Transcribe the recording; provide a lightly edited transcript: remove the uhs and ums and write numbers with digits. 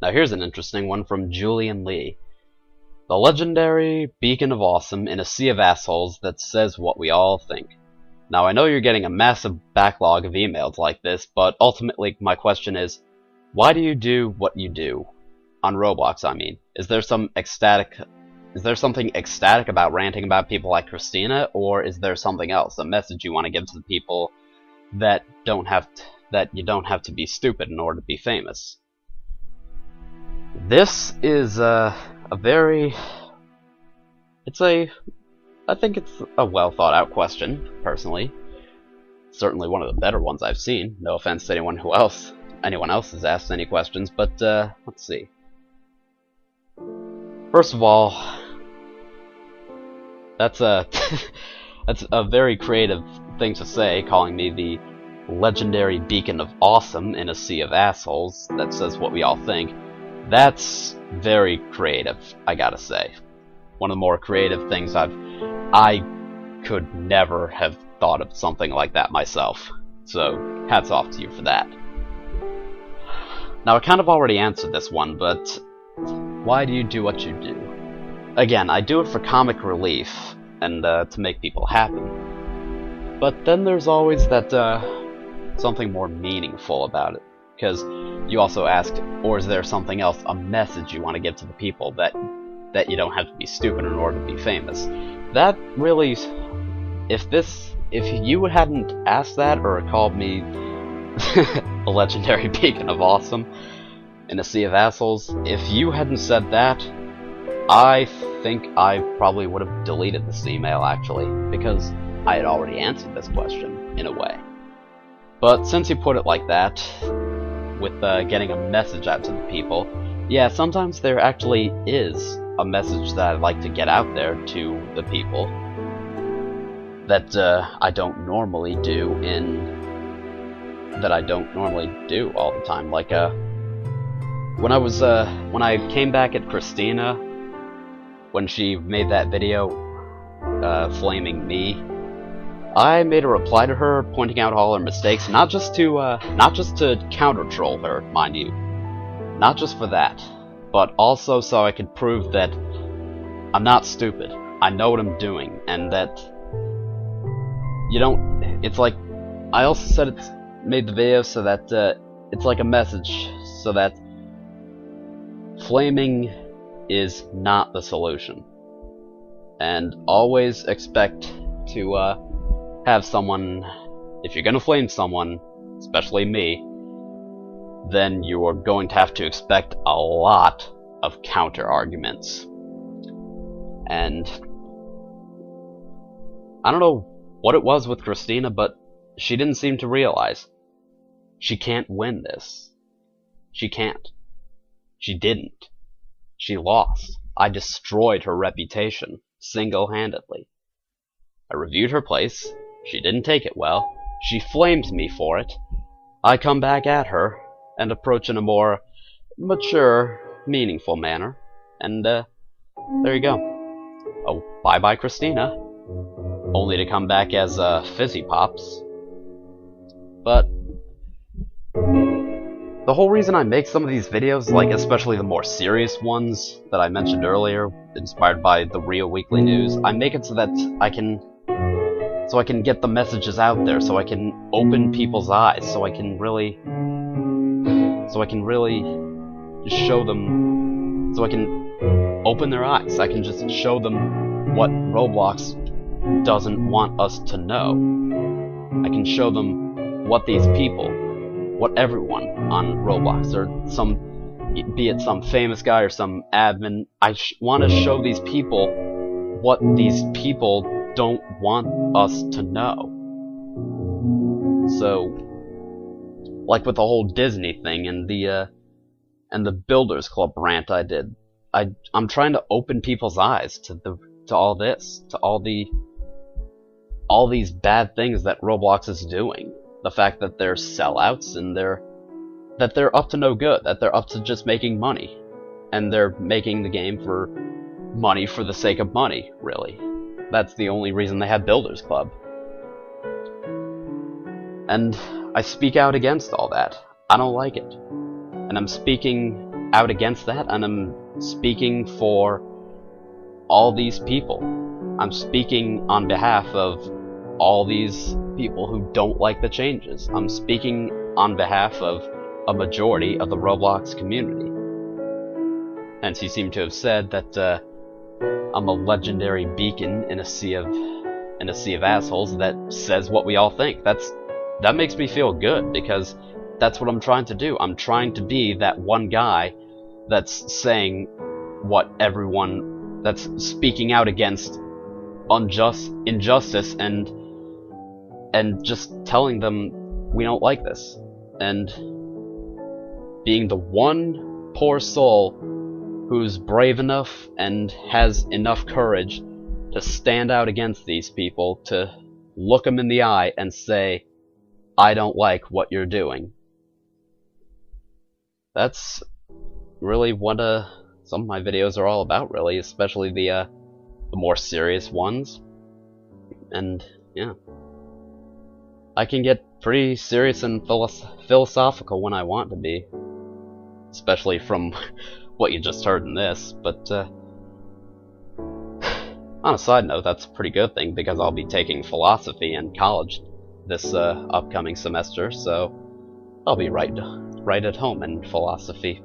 Now here's an interesting one from Julian Lee. The legendary beacon of awesome in a sea of assholes that says what we all think. Now I know you're getting a massive backlog of emails like this, but ultimately my question is, why do you do what you do? On Roblox, I mean. Is there something ecstatic about ranting about people like Christina, or is there something else, a message you want to give to the people that you don't have to be stupid in order to be famous? This is I think it's a well thought out question, personally. Certainly one of the better ones I've seen. No offense to anyone else has asked any questions, but let's see. First of all, that's a very creative thing to say, calling me the legendary beacon of awesome in a sea of assholes that says what we all think. That's very creative, I gotta say. One of the more creative things I could never have thought of something like that myself. So, hats off to you for that. Now, I kind of already answered this one, but why do you do what you do? Again, I do it for comic relief and to make people happy. But then there's always that something more meaningful about it. Because you also asked, or is there something else, a message you want to give to the people that you don't have to be stupid in order to be famous? That really, if you hadn't asked that or called me a legendary beacon of awesome in a sea of assholes, if you hadn't said that, I think I probably would have deleted this email, actually, because I had already answered this question, in a way. But since you put it like that, with getting a message out to the people, yeah, sometimes there actually is a message that I'd like to get out there to the people that I don't normally do all the time. Like when I came back at Christina, when she made that video flaming me, I made a reply to her pointing out all her mistakes, not just to counter troll her, mind you, not just for that, but also so I could prove that I'm not stupid. I know what I'm doing, and that it's like, I also said made the video so that it's like a message, so that flaming is not the solution. And always expect to have someone, if you're gonna flame someone, especially me, then you're going to have to expect a lot of counter arguments. And I don't know what it was with Christina, but she didn't seem to realize she can't win this. She can't. She didn't. She lost. I destroyed her reputation single-handedly. I reviewed her place. She didn't take it well. She flamed me for it. I come back at her and approach in a more mature, meaningful manner. And there you go. Oh, bye-bye Christina. Only to come back as Fizzy Pops. But the whole reason I make some of these videos, like especially the more serious ones that I mentioned earlier, inspired by the real weekly news, I make it so that I can get the messages out there, so I can open people's eyes, so I can really just show them, so I can open their eyes. I can just show them what Roblox doesn't want us to know. I can show them what these people, what everyone on Roblox, or be it some famous guy or some admin, I want to show these people what these people don't want us to know. So, like with the whole Disney thing and the Builders Club rant I did, I'm trying to open people's eyes to all this, to all these bad things that Roblox is doing. The fact that they're sellouts and that they're up to no good, that they're up to just making money, and they're making the game for money for the sake of money, really. That's the only reason they have Builders Club. And I speak out against all that. I don't like it. And I'm speaking out against that, and I'm speaking for all these people. I'm speaking on behalf of all these people who don't like the changes. I'm speaking on behalf of a majority of the Roblox community. Hence, you seem to have said that I'm a legendary beacon in a sea of assholes that says what we all think. That makes me feel good, because that's what I'm trying to do. I'm trying to be that one guy that's saying what everyone, that's speaking out against injustice and just telling them we don't like this, and being the one poor soul who's brave enough and has enough courage to stand out against these people, to look them in the eye and say, I don't like what you're doing. That's really what some of my videos are all about, really, especially the more serious ones. And yeah, I can get pretty serious and philosophical when I want to be, especially from what you just heard in this. But on a side note, that's a pretty good thing, because I'll be taking philosophy in college this upcoming semester, so I'll be right at home in philosophy.